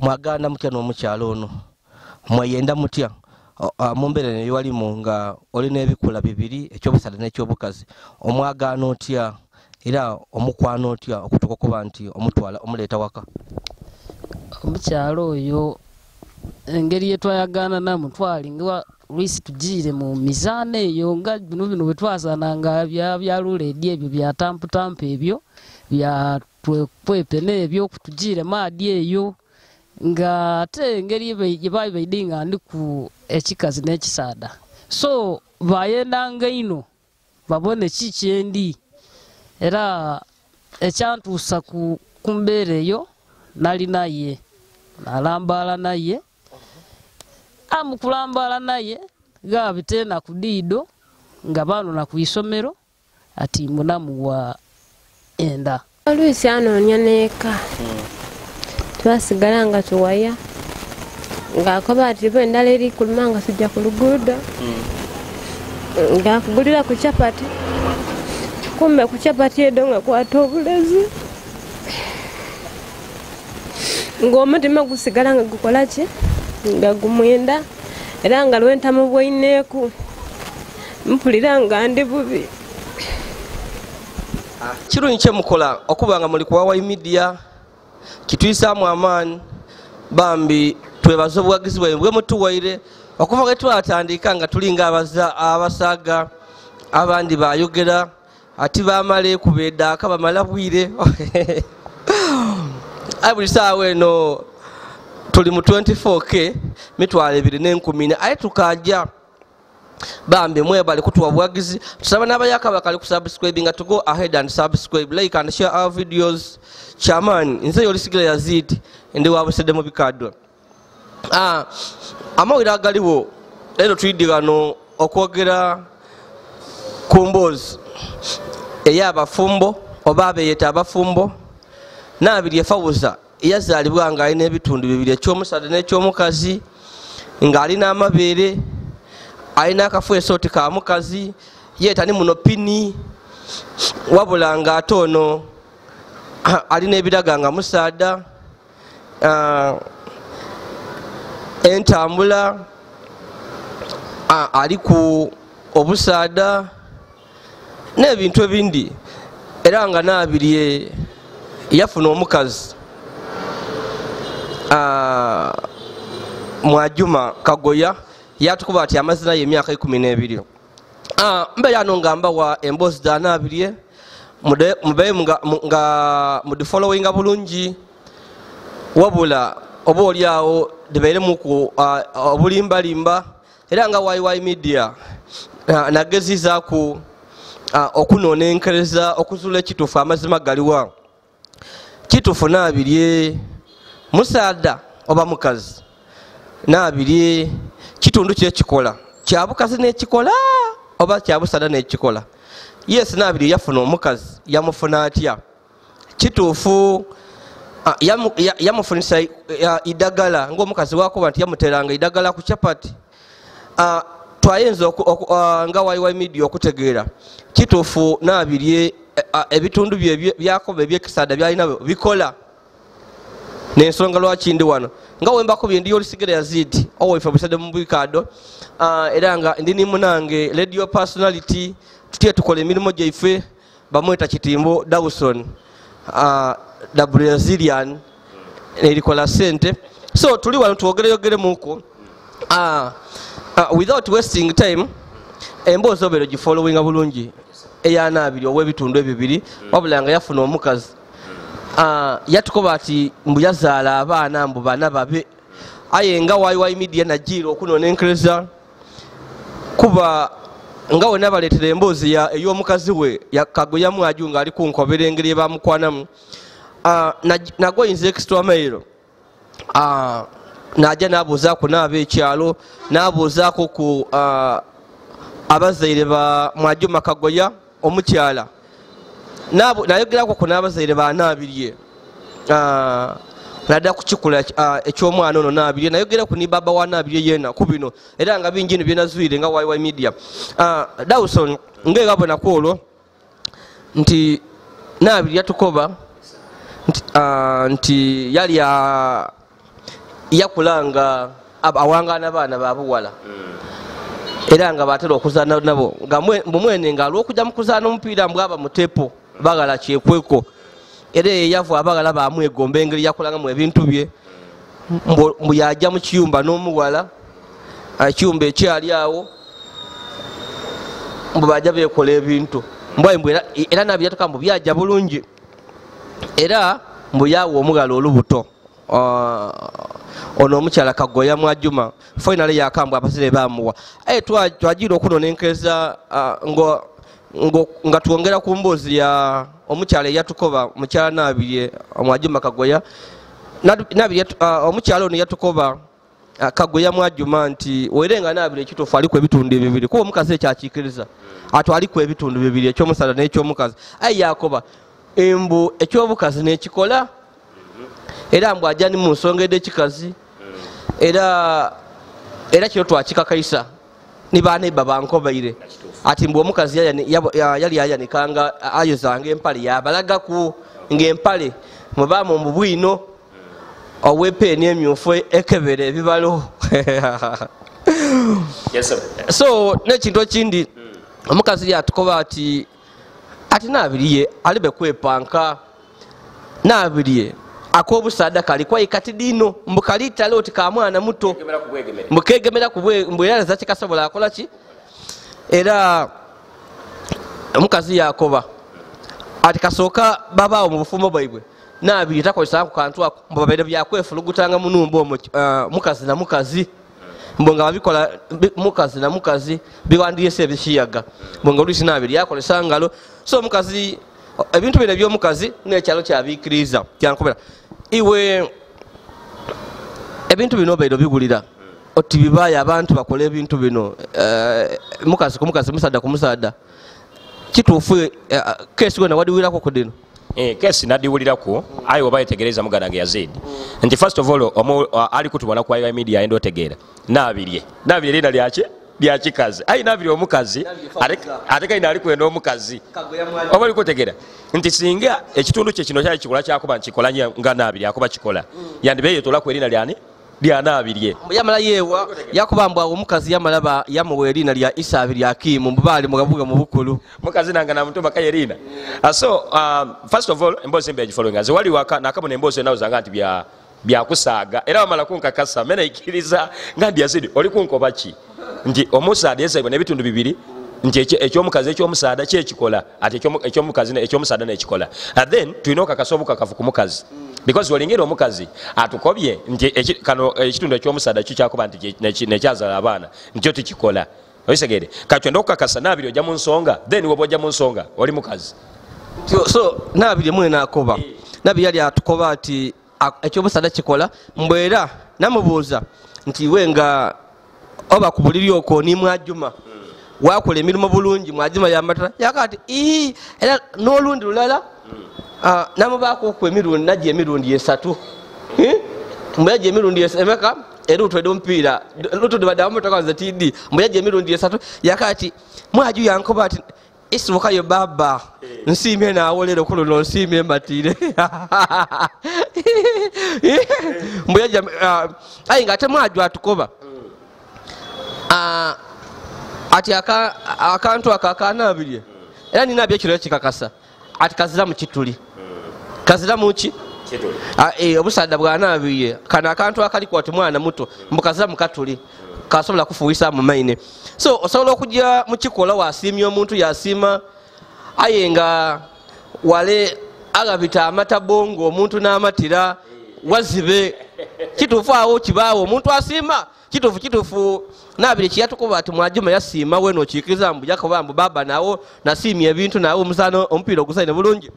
mwaganda mutya n'omukyalo ono mweyenda mutya mu mbeera eyo walimu nga olina ebikula bibiri eky'obusada n'ekyobukazi omwagaana otya era omukwana otya okutuuka okuba nti omutwala omuleeta waka? Omukyalo oyo engeri yetwayagaana namutwali nga lwisi tugiire mu mizaano eyo nga bino bwe twazaananga bya luledi ebyo bya tamputampu ebyo bya twepwepe n'ebyo tugiire maadi eyo nga ate engeri gye baali baidinga ndi ku ekikazi n'ekisaada so bayendanga ino babone kikyendi era ekyantuusa ku mbeera eyo nali naye nalambala naye amukulambala naye gabitena ku diido nga banona ku isomero ati munamuwa enda Luisi anoonya n'eka twasigala nga tuwaya ng'akoba ati bo endala eri kuluma nga tujja ku luguudo ng'akugulira ku chapati kumbe ku chapati edo nga kwata obulezi ng'omutima gusigala nga gukola ki nga gumwenda era nga lwentamu bwaineeku mpulira nga ndi bubi. Kirungi kye mukola okuba nga muli ku Wawa media kituyisaamu amaani bambi twebaza obuwagizi bwe mutuwaire okuva ge twatandika nga tulinga abasaaga abandi bayogera ati bamale kubeeddaaka bamala bwire buli saawa eno tuli mu 24K mitwalo 2014 aye tukajja bambi mwebale kutuwa buwagizi tusaba n'abayaka bakali ku subscribing to go ahead and subscribe, like and share our videos. Chairman nze Yolisigira Yazid ndi wabusede mu bikaddo amawira agaliwo lero tuyidigano okwogera ku mboozi ey'abafumbo oba abeeyeta abafumbo n'abiri efawuza eyazaalibwa nga alina ebitundu bibiri ekyomusada n'ekyomukazi nga alina amabeere alina akafwesooti ka mukazi yeeta ni muno pini wabula nga ate ono alina ebiraga nga musaada entambula ali ku obusaada n'ebintu ebindi era nga n'abiri yafuna omukazi Mwajuma Kagoya yatukuba ati amazina ye emyaka 12 mbeera ano ngamba wa emboozi danabirye mube nga mudi followinga bulungi wabula oba oli awo debeeremu ku obulimbalimba era nga Wawa media nagezizaaku okunonenkereza okuzuula ekituufu amazima galiwa kituufu nabirye musaada oba mukazi nabirye kitundu kyekikola kyabukazi n'ekikola oba kyabusada n'ekikola yes nabirye yafuna omukazi yamufuna atya kituufu yamufunisa idagala ng'omukazi wakuba nti yamuteranga idagala ku chapati twayinza nga Wawa media okutegeera kituufu nabirye ebitundu byakoba ebyekisada byalina bikola n'ensonga lwaki ndi wano nga wembakubye ndi Yolisigira Yazid owaife busade mu bikado era nga ndi ni munange radio personality tutye tukola emirimu gyaife bamweta kitimbo Dawson Brazilian erikola sente so tuli wano tuwogereyogere muko without wasting time emboozi obeero gifollowinga bulungi eyanabiri ow'ebitundu ebibiri wabula nga yafuna omukazi yatukoba ati mbu yazaala abaana mbu bana babe aye nga Wawa media nagiira okunonenkereza kuba nga wena baleetera emboozi ey'omukazi we Kagoya Mwaju nga ali ku nkobera engeri ebamukwanamu nagoyinza extra mail najja n'abuuzaako n'ab'ekyalo n'abuuzaako ku abazaire ba Mwajuma Kagoya omukyala nayogerako ku n'abazaire ba Nabirye nadda ku kikula eky'omwana ono Nabirye nayogeraku ni baba wa Nabirye yena ku bino era nga bingi bino byenazuire nga Wawa media Dawson ng'egabonako olwo nti Nabirye yatukoba nti yakulanga awangana abaana babuwala era nga batera okuzaana nabo nga mwene nga alw'okujja mu kuzaana omupiira mbwaba mutepo bagala kyekweko era yeyava abagala bamwegomba engeri yakolangamu ebintu bye mbu yajja mu kiyumba n'omuwala ekiyumba ekyali awo mbu bajja bekola ebintu mbwaimbw era nabyatuka mbu byajja bulungi era mbu yawa omugala olubuto ono omukyala Kagoya Mwajuma finally yakambwa abasire bamuwa twagira okunonenkeza nga twongera ku mboozi ya omukyala eyatukoba mukyala Nabirye Mwajuma Kagoya Nabirye omukyala ono yatukoba Kagoya Mwajuma nti werenga Nabirye ekituufu aliko ebitundu bibiri kuba omukazi ekyakikiriza aliko ebitundu bibiri ekyomusala n'ekyomukazi yakoba embu ekyobukazi n'ekikola era mbu ajja ni mu nsonga ed'ekikazi era kino twakikakaisa ni baaneba bankobaire ati mbu omukazi yali yayanikanga ayozanga empale yabalagaku ng'empale mubaamu mu bwino ow'epeeni emyufu ekebera ebibalo so n'ekintu ekindi omukazi yatukoba ati Nabirye alibe kwepanka Nabirye ak'obusaada kali kwayi kati dino mbukalitale oti ka mwana muto mukegemera mbweyalaza kikasobola akola ki era omukazi yakoba ati kasooka babaawo mu bufumo bwaibwe Nabirye takozesa ku kantu ako mbabaire byakwefulugutanga munumba mukazi na mukazi mbonga babikola mukazi na mukazi biwandiise ebikiyaga mbonga oluisi Nabirye yakolesa ngalo so omukazi ebintu bino ebyomukazi n'ekyalo kyabikiriza kyankobera iwe ebintu bino obaire obigulira oti bibaaya abantu bakola ebintu bino mukazi ku mukazi musaada ku musaada kituufu kesi gona wadiwirako ku dino kesi nadiwulirako aye oba yetegereza mugana ge Yazid nti first of all ali kutubona kwa media endo tegeera Nabirye lina lyakikazi ayi Nabirye omukazi ateka ina ali kwenda omukazi oba ali kutegeera nti singa ekitundu kye kino kyali kikola kyakuba nkikola nga Nabirye akoba kikola yandibe yetola ku erina lya Nabirye yamala yewa yakuba mbwa omukazi yamala yamuwa erina lya Isabi lya Kimu mbali mugabuga mu bukulu mukazi nanga na mutuma kayerina so first of all embozi mbe following as wali waka nakabona embozi nawo zanga nti byakusaaga era wamala kunkakasa mena ikiriza ngandi Yazid oli kunkoba ki nti omusaada yesebwa n'ebitundu bibiri nti ekyomukazi ekyomusaada kyekikola ati ekyomukazi ekyomusaada n'ekikola then tulina okakasoboka kafu ku mukazi because olengera omukazi atukobye nti kano ekitundu ekyomusaada kyo kyakuba nti nekyazala abaana nikyo tukikola oyisegere kati ndo okukakasa Nabirye ojja mu nsonga then woba ojja mu nsonga oli mukazi so Nabirye mwena akoba Nabirye yali atukoba ati ekyomusaada kikola mbwera namubuuza nti wenga oba ku buliri okwo ni Mwajuma wakola emirimu bulungi Mwajuma yamatala yakati era n'olundi lulala namubaako ku emirundi najja emirundi 3 mbuyajja emirundi emeka era utwede omupiira lutude badamu takaza TD mbuyajja emirundi 3 yakati Mwaju yankoba ati isibukayo baba nsiimye naawe lero kuno nsiimye mbatire mbuyajja ayi ngate Mwaju atukoba ati akantu aka Nabirye era nina byekiro kikakasa ati kazira mu kituli kazira mu ki kituli obusaada bwa Nabirye kana akantu akali kwati mwana muto mbukazira mu katuli kasobola kufuwisa mu maine so osobola okujja mu kikola wasiimye omuntu yasiima ayenga wale agabita amata bongo omuntu n'amatira wazibe kituufu awo kibaawo omuntu asiima kituufu Nabirye kyatukuba ati Mwajuma yasiima we n'okikiriza mbu jakoba mbu baba nawo nasiimye ebintu nawo omusaano omupiira ogusaine bulungi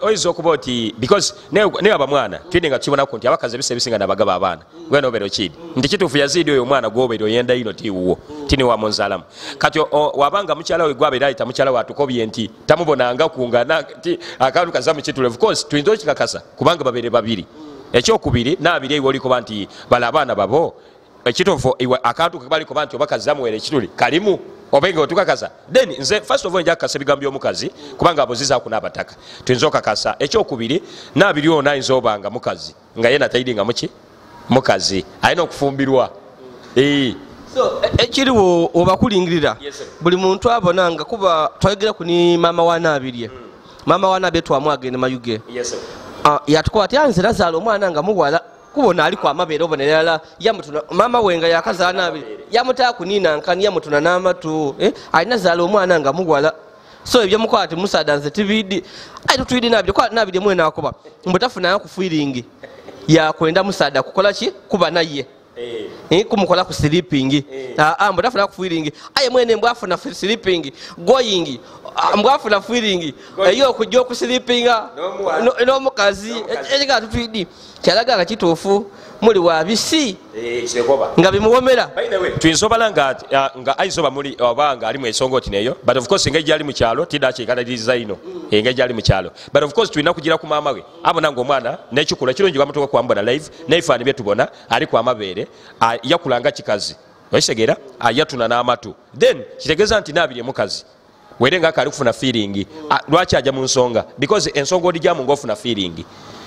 oyiza okuba oti because ne aba mwana twine nga tukibonako nti abakazi ebisinga nabagaba abaana gwena obeera okidi nti kituufu Yazid oyo omwana gwobeera oyenda ino tiwuwo tini wamunzalamu kati wabanga mukyala we gwabeera ayita mukyala we atukobye nti tamubonanga kungana ti akantu kaza mu kitule of course tuyinza okikakasa kubanga babeere babiri ekyokubiri Nabirye iwe olikuba nti bala abaana babo ekituufu iwe akantu kebali kuba nti obakazi zamuweera ekituli kalimu obenga otukakasa then nze first of all nja kakasa ebigambo by'omukazi kubanga abozizaaku n'abataka tuyinza okakasa ekyokubiri Nabirye ono ayinza obanga mukazi nga ye natayidinga muki mukazi alina okufumbirwa. So ekiriwo obakulingirira buli muntu abona nga kuba twayogera ku ni mama wa Naabirye. Mama wa Naabirye twamwagenda mayuge yatukola ati anze nazaala omwana nga muwala kubona aliko amabeere obonerera yamutuna mama wenga yakazaala Naabirye yamutaa kunina nkani yamutuna n'amatu alina zaala omwana nga muwala. So ebyo mukola ati musaada nze tibidi tutwidi Naabirye mwena akoba mbutafuna kufiringi yakwenda musaada kukola ki kuba naye kumukola ku sleeping mbwafuna ku feeling aye mwene mbwafuna sleeping going mbwafuna feeling eyo okujja ku sleeping n'omukazi ekika tutwidi kyalaga nga kituufu muli wa bisi nga bimuwomera. Tuyinza obala nga aisoba muli oba nga ali mu esongoti neyo, but of course engeri gyali mu kyalo tidakyekaliriza ino engeri gyali mu kyalo, but of course tulina kugira ku maama we abona ng'omwana n'ekikula kirungi bamutuka kwambona live naifaani bye tubona ali ku amabeere yakulanga kikazi okitegera yatuna n'amatu then kitegeeza nti Naabirye mukazi were nga kali kufuna feeling lwaki ajja mu nsonga because ensonga odigyamu ng'ofuna feeling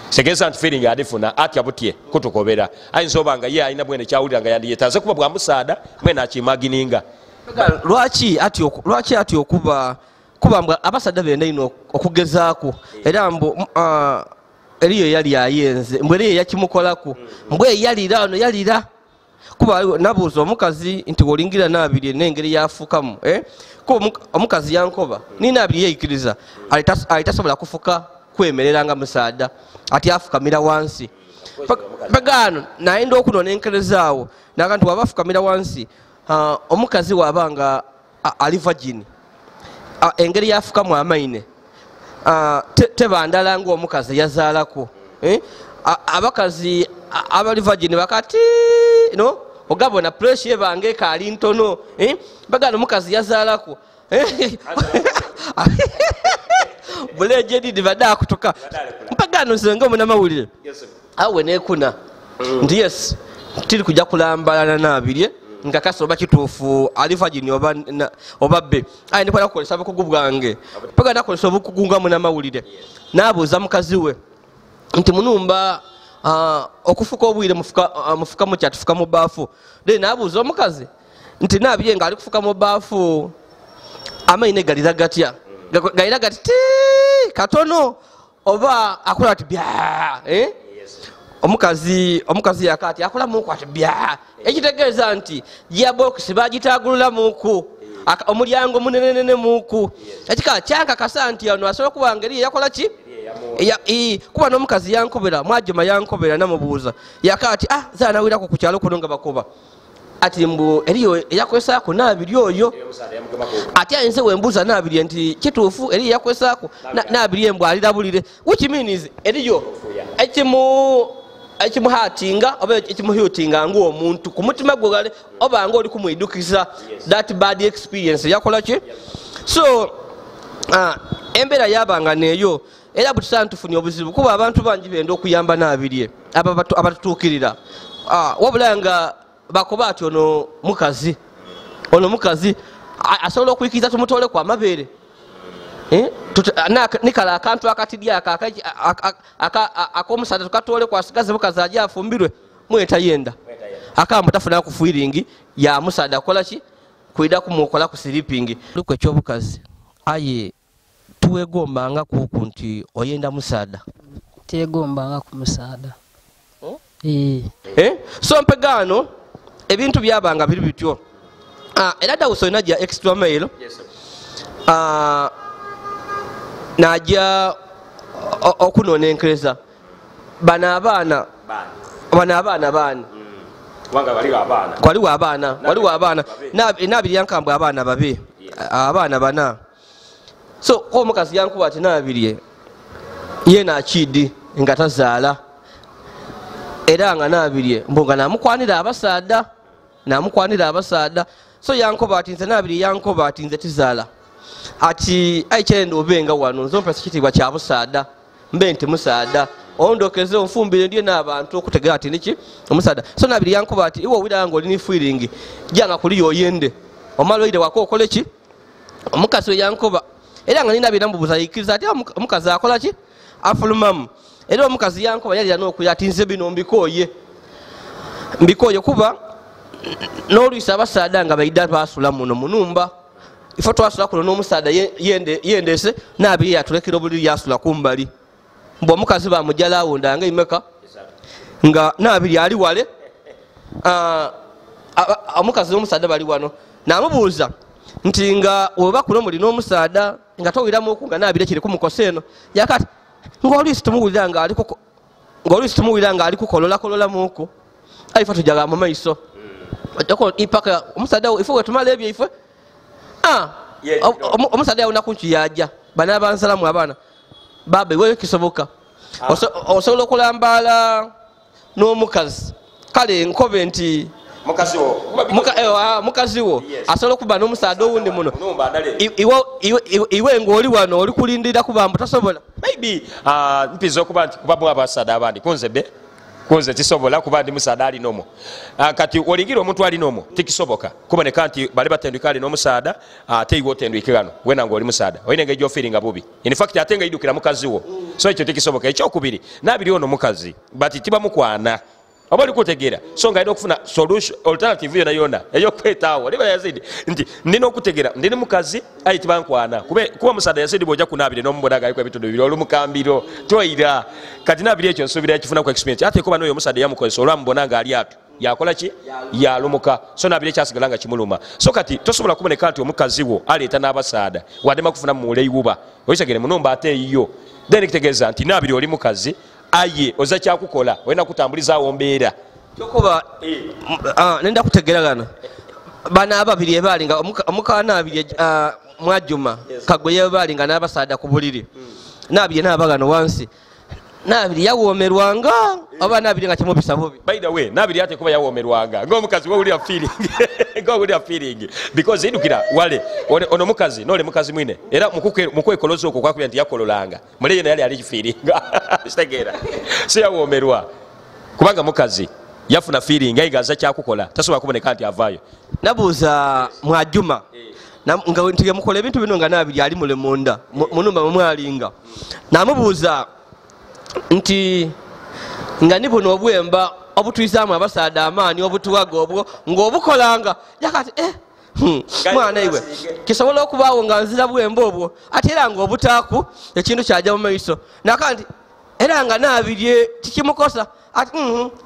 segeza nti feeling adifuna atya butye kutukobera ayinza oba nga ye alina bwene kyawulira nga yandiyetaaze kuba bwa musaada mwene akimagininga. Lwaki ati okuba mbwa abasaadda benda ino okugezaako era mbu eriyo yali ayenze mbwe eriyo yakimukolako mbwe yalira ono yalira kuba nabuuza omukazi nti olingira Naabirye n'engeri yafukamu kuba omukazi yankoba ni Naabirye yeeyikiriza alitasobola kufuka kwemerera nga musaada ati afukamira wansi pagano nayenda okunona enkerezaawo naga nti waba afukamira wansi omukazi wabanga ali virgin engeri yafukamu amaine tebandala ng'omukazi yazaalako abakazi abali virgin bakati no ogabona pressure yebange ekaali ntono pagano omukazi yazaalako buleje didi bada kutoka mpagano zenga muna mawulire awe nekuna ndi yes tiri kujja kulambalana Naabirye nga kasoba kituufu ali virgin obabbe ayi nikola kukolesa bukugu bwange pagano akolesa obukugunga muna mawulire nabuuza mukazi we nti munumba okufuka obwire mufuka mu kyatu fuka mu baafu then nabuuza omukazi nti Naabirye nga ali kufuka mu baafu amaine galira gatya galira gati katono oba akola ati bya omukazi yakati akola muku ati bya ekitegeeza nti gearbox bagitagulula muku omulyango munenenene muku ekika kyanka kasa nti ono asobola kuba ngeri yakola ki kuba n'omukazi yankobera mwajuma yankobera namubuuza yakati zaana wirako ku kyalo kuno nga bakuba ati mbu eriyo eyakwesaako Naabirye oyo ati ayinze wembuuza Naabirye nti kituufu eriyo eyakwesaako Naabirye mbu alirabulire which means eriyo ekimuhatinga oba ekimuhutinga ng'omuntu ku mutima gwe oba nga oli kumwidukiza that bad experience yakola ki. So embeera yabanga neeyo era butusaa ntufunye obuzibu kuba abantu bangi benda okuyamba Naabirye abatutuukirira wabula nga bakoba ati ono mukazi asobola okuyikiriza tumutole ku amabeere nikala akantu akatidya ak'omusaada tukatole kwasigaze mukazi ajja afumbirwe mweta yenda akamba tafuna ku feeling ya musaada akola ki kwida kumukola ku sleeping luko ekyobukazi aye tuwegombanga kuku nti oyenda musaada tegombanga ku musaada so mpegano ebintu byabanga biri bityo era Dawson najja extra mail najja okunona enkereza bana abaana baani waliwo abaana Naabirye yankambwe abaana babe abaana bana so omukazi yankuba ati Naabirye ye nakidi nga tazaala era nga Naabirye mbunga namukwanira abasaada so yankoba ati nze Naabirye yankoba ati nze tizaala ati aikyenda obenga wano nze ompesa ekitiibwa kya busaada mbe nti musaada ondokeze onfumbire ndye n'abantu okutegera ati niki omusaada so Naabirye yankoba ati iwe owulira nga olini feeling janga kuliyo oyende omala oyire wako okole ki omukazi we yankoba era nga Naabirye namubuuza yikiriza ati omukazi akola ki afulumamu era omukazi yankoba yalira n'okulya ati nze bino mbikooye mbikoye kuba n'oluisi abasaada nga baida basula muno munumba ifo twasula kuno n'omusaada yendese n'abiri yatulekera obuliri yasula kumbali mbu omukazi bamujala awunda nga imeka nga n'abiri ali wale omukazi n'omusaada bali wano namubuuza nti nga weba kuno muli n'omusaada nga towiramuku nga n'abiri kiri kumukosa eno yakati ng'oluisi tumuwulira nga ali kukololakolola muku aifa tujaga mu maiso ipaka omusaada ifo wetumala ebyo ife omusaada yawona kunki yaja bana bansalamu abaana baba iweyo kisoboka osobola okulambala n'omukazi kale enkobe nti mukazi wo asobola okuba n'omusaada owundi muno iwe ng'oli wano oli kulindira kubambu tasobola maybe mpiza okuba nti kubamu abasaada abandi kunze tisobola kuba ndi musaada alina omwo kati olingira omuntu alina omwo tikisoboka kuboneka nti bali batendwika alina omusaada ate iwe otendwike gano wena nga oli musaada olina engeri gyofiiringa bubi in fact ate nga idukira mukazi wo so ekyo tikisoboka ekyokubiri nabiri ono mukazi bati tibamukwana oba oli kutegeera so nga alina okufuna solution alternative yona yona eyokwetaawo liba Yazid nti ndina okutegeera ndina mukazi ayi tibankwana kuba musaada Yazid bwojja kunabire n'omubona galiko ebitundu bibiri olumukambiro toira kati nabiri ekyo nsuubira ekifuna ku experience ate kuba n'oyo omusaada yamukozesa olwamubona nga ali atu yakola ki yalumuka so nabiri ekyasigala nga kimuluma so kati tosobola kuboneka nti omukazi wo aleeta n'abasaada wadema kufuna muwuleiwuba oyisagere munumba ate eyiyo then kitegeeza nti nabiri oli mukazi aye oza kyakukola olina kutambulizaawo mbeera kyokuba nenda kutegera gano bana ababiri ebalinga omukana abiri Mwajuma Kagwe yebalinga n'abasaada ku buliri nabiri n'abagano wansi nabiri yawoomerwanga oba nabiri nga kimubisa bubi by the way nabiri ate kuba yawoomerwanga ng'omukazi wawulira feeling because idukira wale ono mukazi nole mukazi mwine era mukwekoloza okwo kwakubira nti yakololanga mule yena yali alikifiiringa kitegeera so yawoomerwa kubanga mukazi yafuna feeling ayigaza kyakukola tasobola kuboneka nti avaayo nabuuza Mwajuma nga ntige mukola ebintu bino nga nabiri ali mule munda munumba mumwalinga namubuuza nti nga ni buno obwemba obutuyisaamu abasaada amaani obutuwaga obwo ng'obukolanga yakati mwana iwe kisobola okubaawo nga nzira bwemba obwo ate era ng'obutaaku ekintu kyajja mu maiso nakandi era nga nabirye kikimukosa ati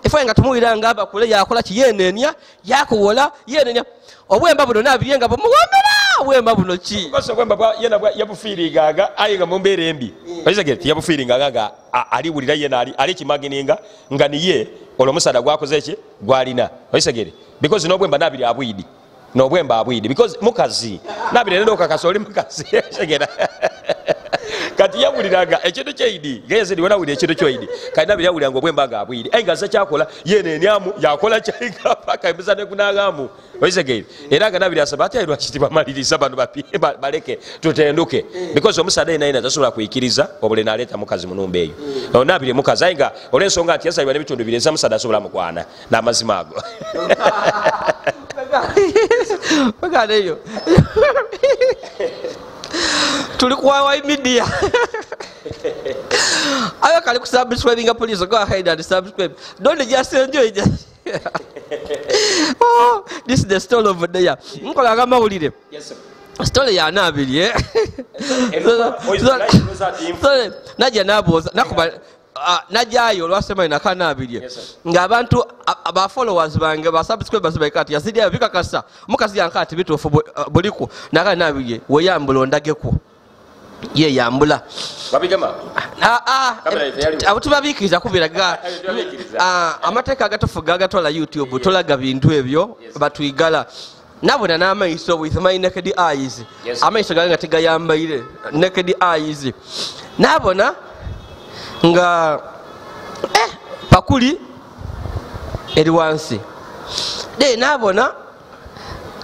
efe nga tumuwira nga abakule yakola kiyenenya yakuwola yenenya obwemba buno nabirye nga bumuwoomera obwemba buno ki obwemba yena yabufiiringaga aye nga mu mbeera embi oyisagire ti yabufiiringaga nga aliwulira yena ali kimagininga nga niye olwo omusaada gwakoze ki gwalina oyisagire because n'obwemba nabiri abwidi n'obwemba abwidi because mukazi nabiri nenda okakasa oli mukazi oyisagire kati yawuliranga ekintu kyeidi Yazid wena wulira ekintu kyoidi kati nabiri yawuliranga obwemba nga abwidi aye nga aza kyakola yenenyamu yakola kyayinga paka embuza nekunagamu oyisegere era nga nabiri asaba ate ayirwa kiti bamaliriza bano baleke tutenduke because omusaada yena tasobola kuyikiriza obule naleeta mukazi munumba eyo nabiri mukazi aye nga olw'ensonga nti yazalibwa n'ebitundu biri eza musaada asobola mukwana n'amazima ago bagana eyo tuli kuwawa media ayo kali kusubscribing please go ahead and subscribe don't just enjoy it. Oh, this is the story of the day nkola agamawulire story ya nabiri najja nabuuza nakuba najayo olwasema inaka nabiri nga abantu aba followers bange ba subscribers baikati Yazid abikakasa mukazi yankati bitufu buliku naka nabiri weyambula ondageko ye yambula babigama abutubabikiriza kubiraga amateeka agatofuga agatola YouTube tolaga bintu ebyo batwigala nabona n'amaiso with my naked eyes amaiso gange nga tegayambaire naked eyes nabona nga pakuli eri wansi de nabona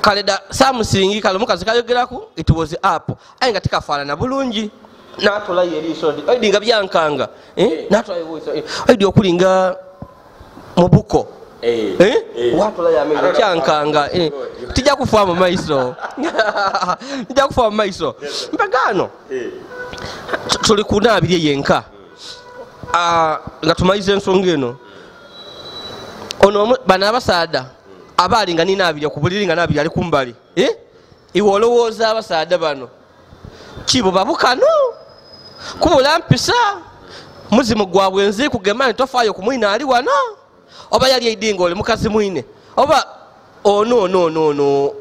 kaleda samusingi kale mukazi kayogeraku it was up aye nga tikafaanana bulungi natola yeriso edi nga byankanga natola edi okulinga mubuko watola yamenya kyankanga tijja kufa mu maiso tijja kufa mu maiso mpagano tuli kunabirye yenka nga tumaize ensonga eno ono bana abasaada abalinga nina abiri ku buliri nga nabiri ali kumbali iwe olowooza abasaada bano kibo babukano kubula mpisa muzimu gwabwe nzi kugema ntofaayo kumwina ali wano oba yali eidinga oli mukazi mwine oba no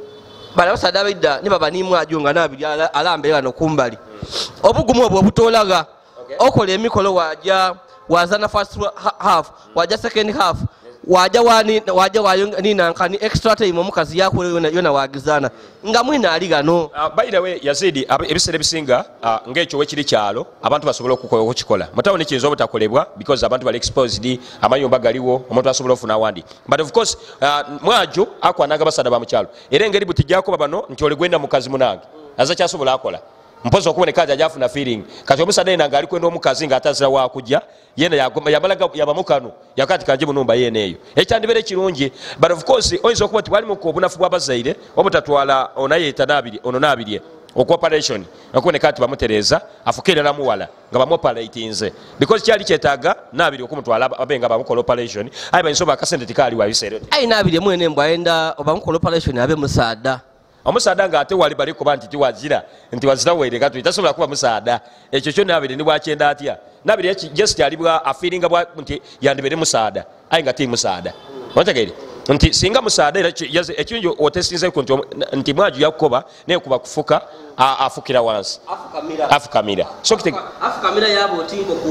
bana abasaada abaidda ne baba nimwaju nga nabiri alambe wano kumbali obugumu obwo obutolaga okola emikolo wazana first half waja second half waja ninankani extra time omukazi yakule yona wagizana nga mwina ali gano. By the way Yazid ebisere bisinga ngekyo wekiri kyalo abantu basobola okukikola mutawoni kiyinza obutakolebwa because abantu bali exposed amayumba galiwo omuntu asobola ofuna wandi but of course mwaju akwanaga basada ba mukyalo era engeri butijjako babano nti oli gwenda mukazi munange aza kyasobola akola mpozo okuboneka ajafuna feeling kati omusada yena nga ali kwenda omukazi nga atazira wakujja yena yabalaga yabamukano yakati kanje munumba yene eyo ekyandibere kirungi but of course oyinza okuba tiwali mu obunafu bw'abazaire obutatwala onayeta nabiri ono nabirye operation okuboneka ati bamutereza afukirira muwala nga bamuoperatinze because kyali kyetaaga nabiri okumutwala abenga bamukola operation ayi bayinsoba akasente tikali wabisere ayi nabiri mwene mbwaenda obamukola operation abe musaada omusaada nga ate wali bali kuba nti tiwazira nti wazira weereka tu tasobola kuba musaada ekyo kyo nabiri ni bwakyenda atya nabiri just alibwa afiringa bwa nti yandibere musaada ayi nga ti musaada ontegere nti singa musaada era ekinjo otesinze ku nti mwaju yakukoba naye kuba kufuka afukira wansi afukamira so afukamira yabo tinko ku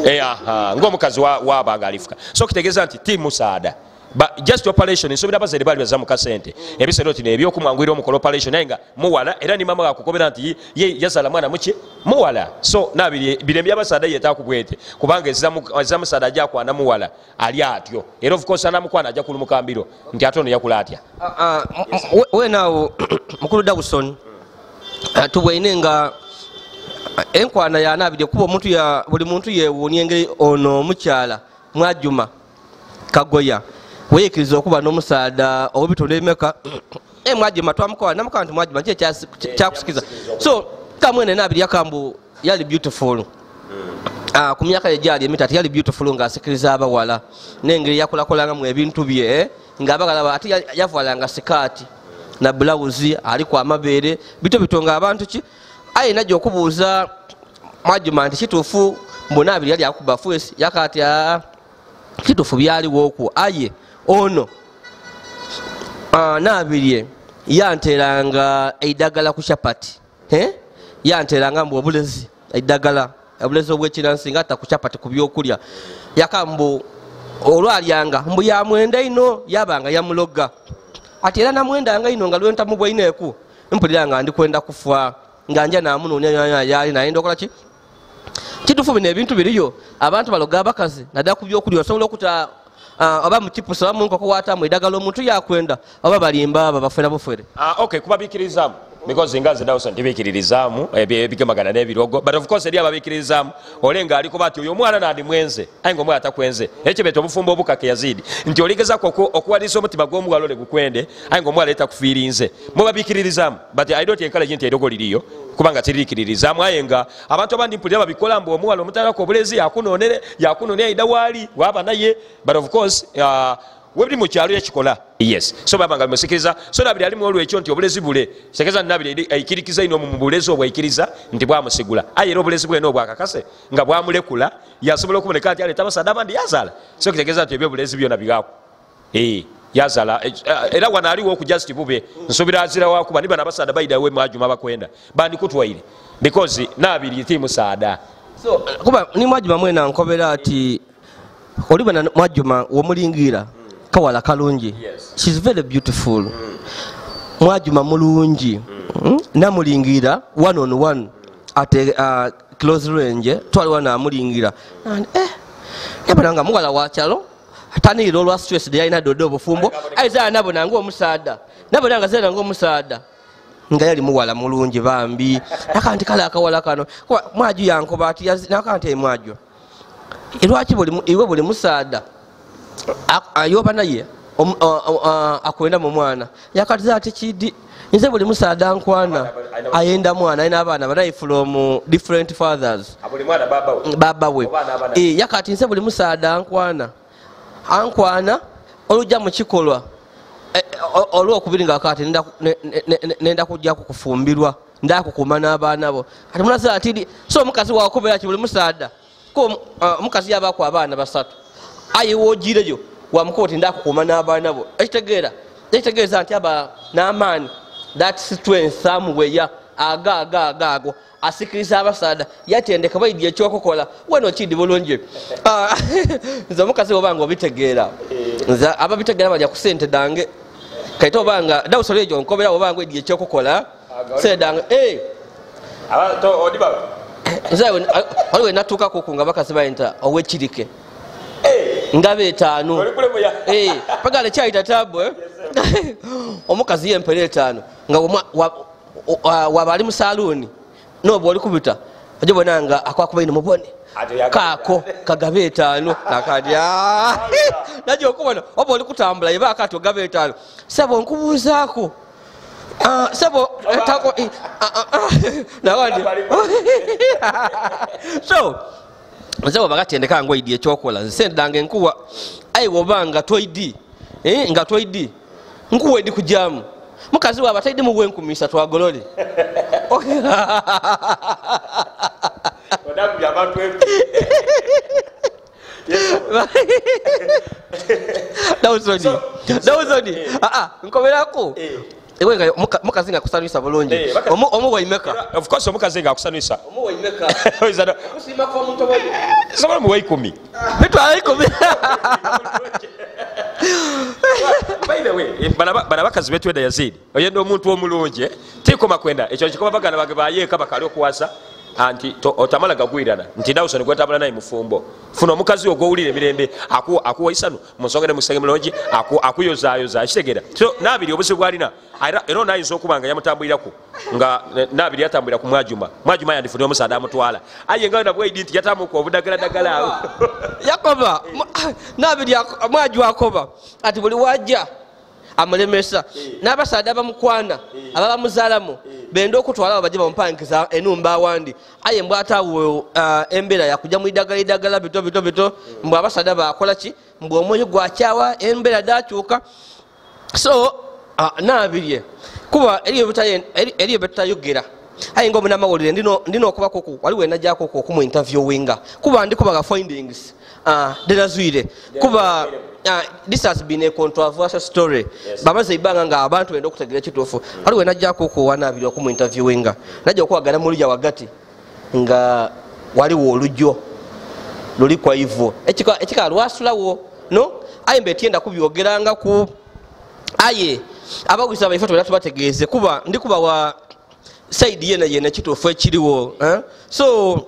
ng'omukazi wabanga alifuka so kitegeeza nti ti musaada but just operation nsobira abazaire bali baza mukasente ebisero tino ebyokumwangwira omukola operation naye nga muwala era ni mama akukobera nti ye yazala mwana muki muwala so nabiri birembe abasaada yetakubwete kubanga eziza musaada ajja kwana muwala ali atyo era of course anamukwana ajja kulumukambiro nti atono yakula atya we nawo mukulu Dawson tubwine nga enkwana yanabiri kuba omuntu ya buli muntu yewuunya engeri ono mukyala Mwajuma Kagoya weyekiriza okuba n'omusaada owebitonde ebimeka Mwajuma twamukola namukola nti Mwajuma kye kyakusikiza so kamwene nabiri yakambu yali beautiful ku myaka ejali emitatu yali beautiful ng'asikiriza abawala n'engeri yakulakolanga ebintu bye ng'abagalaba ate yavalanga sikaati na blouse aliko amabeere bito bitonga abantu ki ayina gy'okubuuza Mwajuma nti kituufu mbonabiri yali akuba fwesi yakati kituufu byaliwo okwo aye ono nabirye yanteranga eidagala ku chapati yanteranga mbu obulezi eidagala obulezi obwekinansi nga ata ku chapati ku byokulya yakambu olwalyanga mbu yamwenda ino yabanga yamuloga ati era namwendanga ino nga lwentamu bwaineeku mpulira nga ndi kwenda kufa nga nja namunoonya yali nayenda okola ki kituufu bino ebintu biriyo abantu baloga abakazi naddala ku byokulya osobola okuta oba mukipusa oba munkoko watamu eddagala omuntu yakwenda oba balimba aba bafera bufere okay kubabikirizamu because ngazi Dawson tibikiririzaamu ebigemagana n'ebirogo but of course eri ababikiririzaamu olenga aliko bati oyo omwana nandi mwenze aye nga omwana atakwenze ekyo beeta obufumbo obukake Yazid nti oligezako okuwalisa omutima gw'omuwala ole gukwende aye nga omwana etakufiirinze mubabikiririzaamu but I don't encourage nti erogo liriyo kubanga tirikiririzaamu aye nga abantu abandi mpulira babikola mbu omuwala omutalako obulezi yakunoonera ayida waali waba naye but of course webiri mu kyalo yakikola yes so babanga musikiriza so nabiri alimu olwekyo nti obulezi bule kitegeeza nabiri ayikirikiza ino mu bulezi obwayikiriza nti bwamusigula aye era obulezi bwe n'obwakakase nga bwamulekula yasobola okuboneka nti aleeta abasaada abandi yazala so kitegeeza nti ebyo obulezi byona bigako yazala era wano aliwo okujust bube nsobira azira wakuba niba n'abasaada bayidawe Mwajuma bakwenda bandikutwaire because nabiri ti musaada so kuba ni Mwajuma mwena nkobera ati oliba na Mwajuma womulingira kawala kalungi she's very beautiful Mwajuma mulungi namulingira one on one at close range twaliwo namulingira nabananga muwala wakyalo tanira olwa stress yalina dodo obufumbo ayizala nabona ng'omusaada nabonanga zena ng'omusaada nga yali muwala mulungi bambi nakanti kale akawala kano Mwaju yankoba ati nakanti Mwaju lwaki iwe buli musaada ayoba naye akwenda mu mwana yakatiza ati kidi nze buli musaada nkwana ayenda mwana ayina abaana banayi from different fathers baba we yakati nze buli musaada ankwana olujja mu kikolwa olwokubiri nga kati nenda kujja kukufumbirwa ndakukuma n'abaana bo ati munaza ati so omukazi wakubeera ki buli musaada ko omukazi yabaako abaana basatu aye woogireyo wamukuba oti ndakukuma n'abaana bo ekitegeeza nti aba n'amaani that strength samuweya agaago asikiriza abasaada yatendeka baidye ekyokukola weno kidi bulungi nze omukazi obanga obitegeera nze ababitegeera bajja ku sente dange kaite obanga dawusolo egyo nkobera obanga edye ekyokukola sedange nze waliwe natuukakuku nga bakazi bayinta owekirike nga b'etaano pagala kyayita tabu omukazi yempera etaano nga waba ali mu saluuni noba oli kubita ojo bona nga akwakubaine mubone kaako kagabe etaano nakati najo okubona oba oli kutambula yeba akati ogabe etaano sabo nkubuuzaako sabo tako nawandi so nzebo bakatendeka ngo idi ekyokola sente dange nkuwa ayiwo obanga toidi nga toidi nkuwa edi kujamu mukazi waba taidi mu bwenkumisa twagolole odaku yabantu dawuzoni nkoberako ewe mukazi nga kusanwisa bulungi omuwaimeka of course omukazi nga kusanwisa omuwaimeka kusima kwa muntu obo sobola muwe 10 bitwala 10 by the way bana bakazi betweda Yazid oyenda omuntu omulungi tikoma kwenda ekyo kikoba bagana bage bayeka bakali okuwasa anti otamala gagwirana nti Dawson gwetambula naye mufumbo funa omukazi ogwo owulira emirembe akuwa isanu musongere musenge mulungi akuyozayoza kitegera so nabiri obusi bwalina era nayinza okuba nga yamutambulirako nga nabiri yatambulira ku mwajuma yandifuna omusaada amutwala aye nga nabwaidi nti yatamuka obudagaladagala awo yakoba nabiri mwaju akoba ati buli wajja amulemesa n'abasaada bamukwana ababamuzaalamu benda okutwala abajja bamupangiza enumba awandi aye mbwataawo embeera yakujja mu idagala bito mbwe abasaada bakola ki mbwe omwoyo gwakyawa embeera dakyuka so nabirye kuba eriyo betutayogera aye nga omunamawulire ndina okubakoku waliwo enajjakoku okumuinterviewinga kuba ndikubaga findings derazwire kuba this has been a controversial story bamaze ibanga nga abantu benda okutegeera kituufu waliwo enajjako okuwanabiri okumuinterviewinga najja okuwagana mulujja wagati nga waliwo olujjo luli kwa ivo ekika lwasulawo no aye mbe tienda kubyogeranga ku aye abagwisa baifoto bela tubategeeze kuba ndikuba wa side yena kituufu ekiriwo so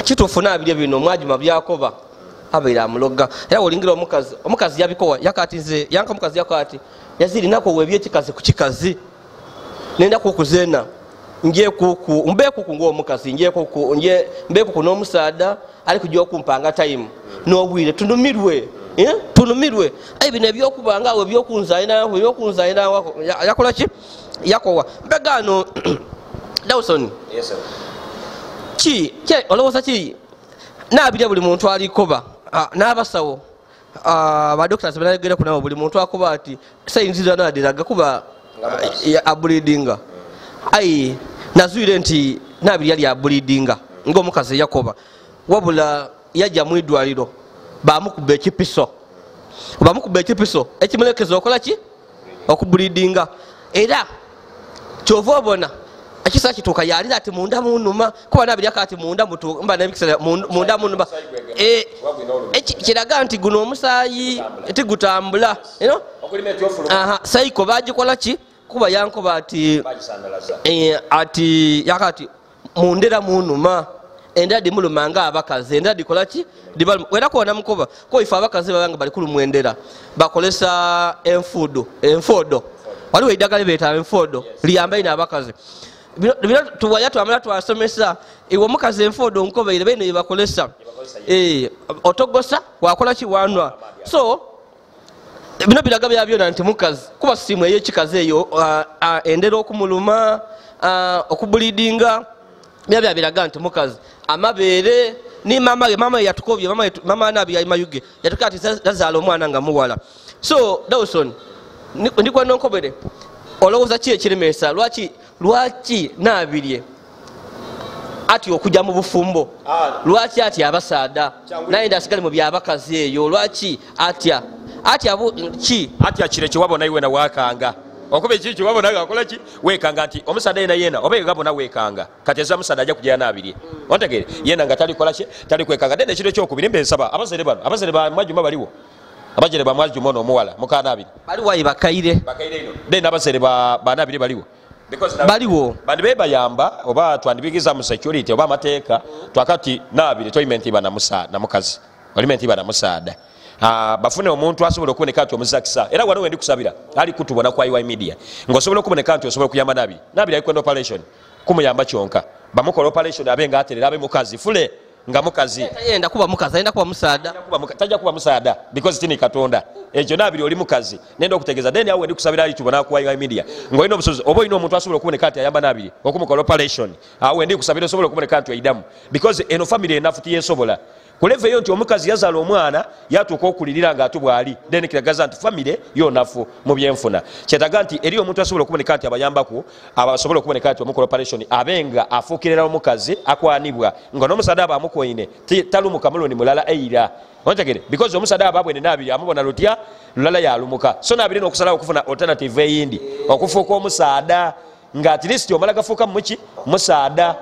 kituufu nabiri bino mwajuma byakoba abeera amuloga era olingira omukazi yabikowa yakati nze yanka omukazi yakati Yazid nako webye kikazi ku kikazi nenda kukuzeena njekuku mbekuku ng'omukazi njekuku mbekuku n'omusaada ali kujja okumpanga time n'obwire tunumirwe aye bino ebyokubanga awo ebyokunzaayina yakola ki yakowa mbegano Dawson ki olowooza ki nabirya buli muntu alikoba n'abasawo badoctors benayogera ku nabo buli muntu akoba ati sayinzira nadiraga kuba abulidinga ayi nazwire nti nabiri yali abulidinga ng'omukazi yakoba wabula yajja mu idwaliro bamukuba ekipiso ekimulekeza okola ki okubulidinga era kyova obona ekisa kituuka yalira ati munda munuma kuba nabiri akati munda munuma kiraga nti guno omusaayi tigutambula saiko bagikola ki kuba yankoba ati yakati mundera munuma enda dimuluma nga abakazi enda dikola ki wera kuona mukoba ko ifa abakazi babanga bali kulumwendera bakolesa enfodo waliwo idagala beta enfodo liyamba ina abakazi bino tuwaya twamala twasomesa iwo mukazi enfodo nkobeire bene bakolesa otogosa wakola ki wanwa so bino biraga byabyo nti mukazi kuba simu ey'ekikazi eyo endera okumuluma okubulidinga byabya biraga nti mukazi amabeere ni mama yatukobye mama nabi ya mayuge yatuka ati zazaala omwana nga muwala. So Dawson ndikwa nonkobere olowooza ki ekiremesa lwaki nabirye ati okujja mu bufumbo lwaki ati abasaada naye ndasigale mu byabakazi eyo lwaki atya kire kiwabona iwe na wakanga okuba ekiri kiwabona akola ki wekanga nti omusaada yena oba gabona wekanga kati eza musaada ajja kujja nabirye ontegere yena nga talikola ki tali kwekanga dene ekiro kyokubiri mbe nsaba abazere ba Mwajuma baliwo abajere ba Mwajuma n'omuwala mukana abiri baliwo bakaire ino dene abazere ba nabiri baliwo baliwo bandi bebayamba oba twandibigiza mu security oba amateeka twakati nabiri toimenti bana mukazi olimenti bana musaada bafune omuntu asobola okuboneka nti omuzakisa era wano wendi kusabira ali kutubona kwa iwa media ngosobola okuboneka nti osobola okuyamba nabiri alikwenda operation kumuyamba kyonka bamukola operation abenga aterera abe mukazi fule nga mukazi yenda kuba mukazi ayenda kuba musaada tajja kuba musaada because tini katonda ekyo nabiri oli mukazi nenda okutegeza then awe ndi kusabira ali tubona kwa iwa media ngoino obusozi obo ino omuntu asobola okuboneka nti ayamba nabiri okumukola operation awe ndi kusabira osobola okuboneka nti aidamu because eno family enough tiyesobola kuleveyo nti omukazi yazaala omwana yatuuka okulirira nga atubwali then kiragaza nti famire yonafu mu byenfuna kyetaga nti eri omuntu asobola okuboneka nti abayambaku abasobola okuboneka nti omukola operation abenga afuukirira omukazi akwanibwa nga n'omusaada aba amukoine talumuka muloni mulala eira ontegere because omusaada aba abwene nabiri amubona lutya lulala yalumuka so nabiri n'okusalawo okufuna alternative eyindi okufuuka omusaada nga at least omala gafuuka muki musaada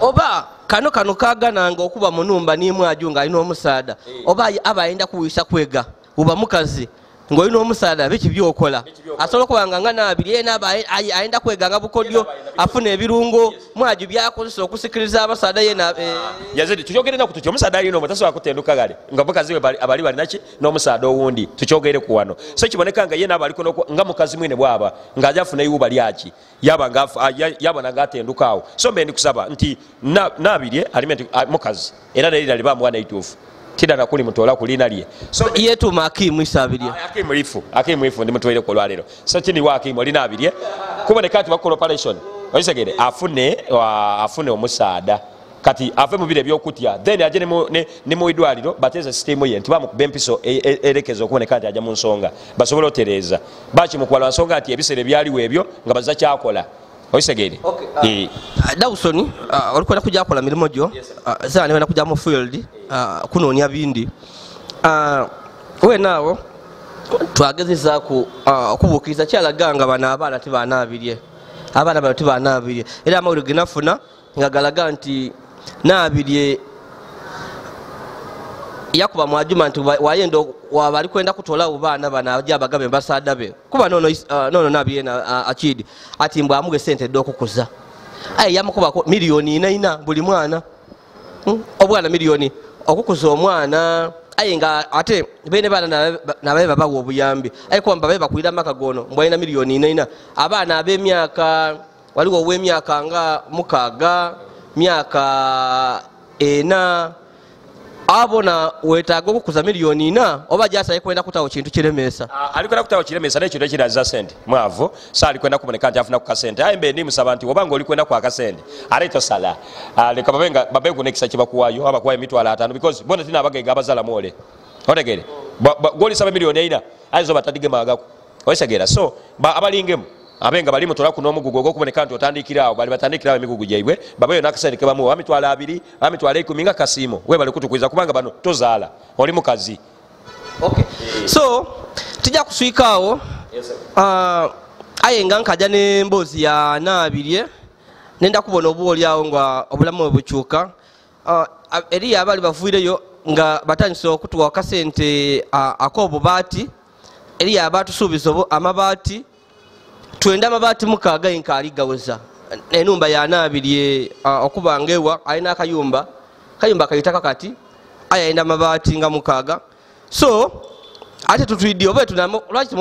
oba kano kagananga okuba munumba nimwaju nga alina omusaada oba aba ayenda kuwisa kwega uba mukazi ng'olina omusaada biki byokola asobola okubanga nga nabiri yena aba ayenda kwega nga bukodyo afuna ebirungo mwaju byakozesa okusikiriza abasaada yena Yazid tukyogere naku tutyo omusaada alina omwo tasobola kutenduka gale nga mukazi we abali balinaki n'omusaada owundi tukyogere ku wano so kiboneka nga yena aba aliko nga mukazi mwine bwaba ng'ajja afuna iwuba lyaki yabona nga atendukaawo so mbe ndi kusaba nti nabirye alimenti mukazi era nerira libamuwana ituufu kidana kuli mutola kulina lye so yetuma akimu isabirye akimu ifu ndi mutwire ko lwalero so kini wa akimu lina abirye kuboneka nti bakola operation oyisegere afune omusaada kati ave mubire byokutya then aje ne mu idwaliro bateza system ye nti bamukuba empiso erekezo okuboneka nti aja mu nsonga basobola otereza bachi mukwala nsonga nti ebisere byaliwo ebyo nga baza kyakola oyisegere Dawson olikwenda kujja akola mirimo gyo zane wena kujja mu field kunonya bindi wenaawo twagezezaku okubukiriza kyalaganga bana abaana tibanabirye abaana bano tibanabirye era amawulire genafuna nga galaga nti nabirye yakuba Mwajuma nti wayenda wabali kwenda kutola ubaana bana ajja abagabe basaada be kuba nono nabirye na akidi ati mbwa amuge sente dokukuza yamukuba miliyoni 4 buli mwana obwana miliyoni okukuza omwana nga ate bene bana nabaye babawo obuyambi kuba mbabaye bakulira maka gono mbwalina miliyoni 4 abaana ab'emyaka waliwo ow'emyaka nga 6 myaka 4 abona wetaaga okukuza miliyoni 4 oba jasaye kwenda kutawo kintu kiremesa alikwenda kutawo kiremesa n'ekintu ekiraza sente mwavu so alikwenda kuboneka nti afuna ku kasente aye mbe ndimusaba nti obanga olikwenda ku akasente ale tosala leka babegunekisa kibakuwayo abakuwayo emitwalo 5 because bona tina abagaiga abazala mwole otegere golisaba miliyoni 4 ayizo batadige magako oyisegera so abalingemu abenga bali mutola kuno omugugu okuboneka nti otandikirawo bali batandikirawo emigugu gyaibwe babayo nakasente kebamuwa amitwalo 2 amitwalo 10 nga kasiimo we bali kutukwiza kubanga bano tozaala oli mukazi so tijja kuswikaawo aye nga nkajja n'emboozi ya nabirye nenda kubona obuolyawo nga obulamu bwe bukyuka eriyo abali bavuireyo nga batandise okutuwa akasente ak'obubaati eriyo abatusuubiza amabaati twenda amabaati 6 nkaali gaweza enumba ya nabirye okuba ngewa alina akayumba kayitaka kati ayenda amabaati nga 6 so ate tutwidde oba lwaki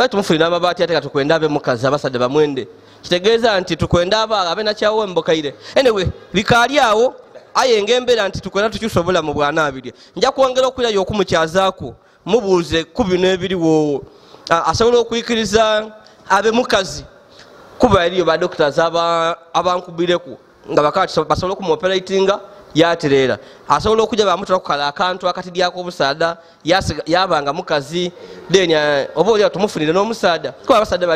tumufunira amabaati ate katukwenda abe mukazi abasadde bamwende kitegeeza nti tukwenda abe nakyawo embokaire anyway bikaali awo aye ng'embeera nti tukwenda tukyusa obulamu bwa nabirye nja kwongera okwirayo okumukyazaako mubuuze ku bino ebiriwo asobola okuyikiriza abe mukazi kuba eriyo ba doctors abankubireku nga bakati basobola okumuoperatinga yaterera asobola okujja bamutula kukala akantu akatidyako omusaada yabanga mukazi then oba oli tumufunire n'omusaada kuba abasaada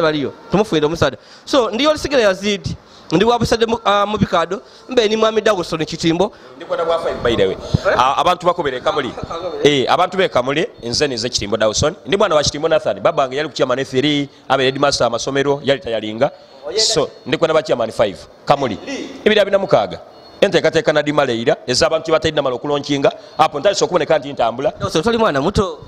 baliyo tumufunire omusaada so ndi Yolisigira Yazid ndi wabusade mu bikado mbe ni mwami Dawson Kitimbo ndikwenda bwa 5 by the way abantu bakobere kamuli abantu be kamuli nze nize Kitimbo Dawson ndi mwana wa Kitimbo Nathan babange yali kukyama ne 3 abe headmaster amasomero yali tayalinga so ndikwenda bakyama ne 5 kamuli ibira bina mukaga enteekateeka na dimaleira ez'abantu batalina mala okulonkinga apo ntandise okuboneka nti ntambula toli mwana muto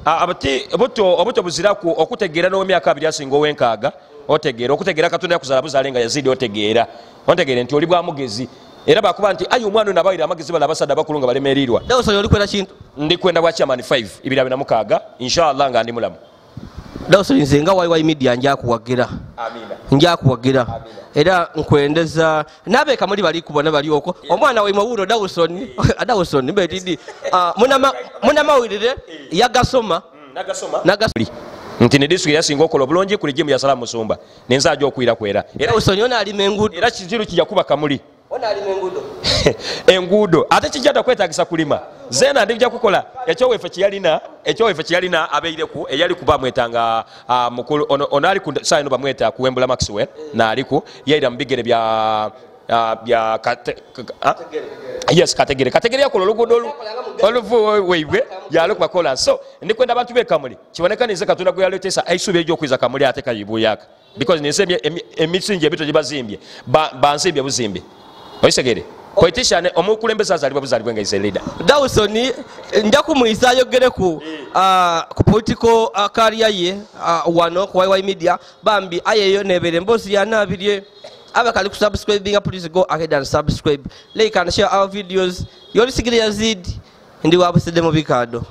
obuto buziraku okutegeera n'emyaka 2 asinga ow'enkaaga okutegeera Katonda yakuzala buzaale nga Yazid otegeera nti oli bwa mugezi era bakuba nti ayi omwana ono abayira amagezi bala abasadde abakulu nga balemeerirwa Dawson olikwenda kintu ndikwenda bwa chairman 5 26 inshallah nga ndi mulamu Dawson nze nga YY media njakuwagira era nkwendeza nabe kamuli bali kubona bali oko omwana we Wuno Dawson mbetidi munamawulire yagasoma nti ne district yasinga okola obulungi kuli jimu ya Salamu Musumba nenza ajo okwira kwera era usonyona ali mengudo era kiziru kijja kuba kamuli enguudo ate kijjata kwetagisa kulima zena ndijja kukola ekyowefe kiyalina abeireku eyali kuba mwetanga mukulu ono ali ku sayino bamweta kuwembula Maxwell na aliku yaira mbigere bya yes kategere yakola oluguudo oluvu weibwe yalo kwakola so ndikwenda abantu bekamuli kiboneka nize Katonda gwe yaleetesa aisubi egyokwiza kamuli ate kayibu yaka because nisemye emisingi ebito gibazimbye banzimbye buzimbe oyisegere politician omukulembeza azalibwa buzalibwa nga ise leader Dawson nja kumuyisa ayogere ku political career ye wano ku YY media bambi ayeyo nebere mbozi yanabirye abakali ku subscribing please go ahead and subscribe like and share our videos Yolisigira Yazid ndi wabusede mu bikado